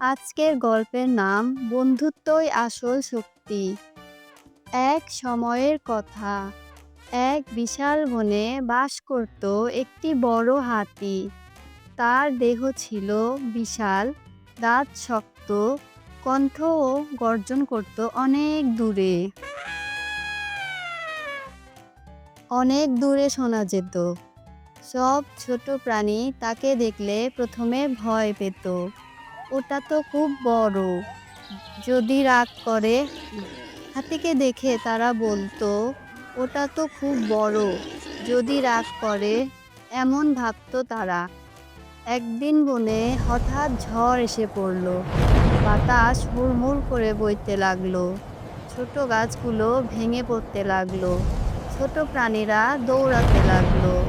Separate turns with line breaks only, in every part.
আজকের গল্পের নাম বন্ধুত্বই আসল শক্তি। এক সময়ের কথা, এক বিশাল বনে বাস করত একটি বড় হাতি। তার দেহ ছিল বিশাল, দাঁত শক্ত, কণ্ঠও গর্জন করত অনেক দূরে। অনেক দূরে শোনা যেত। সব ছোট প্রাণী তাকে দেখলে প্রথমে ভয় পেত। ওটা তো খুব বড়, যদি রাগ করে। হাতিকে দেখে তারা বলতো, ওটা তো খুব বড়, যদি রাগ করে। এমন ভাবতো তারা। একদিন বনে হঠাৎ ঝড় এসে পড়ল। বাতাস হুড়মুড় করে বইতে লাগলো। ছোট গাছগুলো ভেঙে পড়তে লাগলো। ছোট প্রাণীরা দৌড়াতে লাগলো।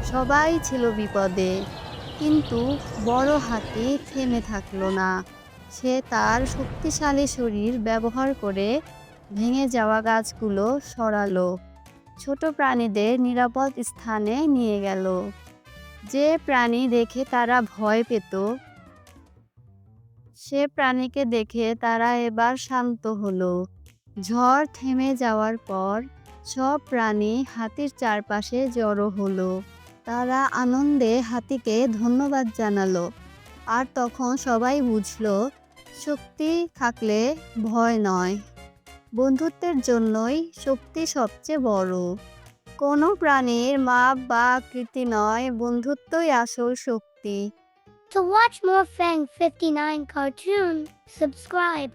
সবাই ছিল বিপদে, কিন্তু বড় হাতি থেমে থাকলো না। সে তার শক্তিশালী শরীর ব্যবহার করে ভেঙে যাওয়া গাছগুলো সরালো, ছোট প্রাণীদের নিরাপদ স্থানে নিয়ে গেল। যে প্রাণী দেখে তারা ভয় পেত, সে প্রাণীকে দেখে তারা এবার শান্ত হলো। ঝড় থেমে যাওয়ার পর সব প্রাণী হাতির চারপাশে জড়ো হলো। তারা আনন্দে হাতিকে ধন্যবাদ জানালো। আর তখন সবাই বুঝলো, শক্তি থাকলে ভয় নয়, বন্ধুত্বের জন্যই শক্তি সবচেয়ে বড়। কোনো প্রাণীর মাপ বা আকৃতি নয়, বন্ধুত্বই আসল শক্তি।
To watch more Fang 59 cartoon, subscribe.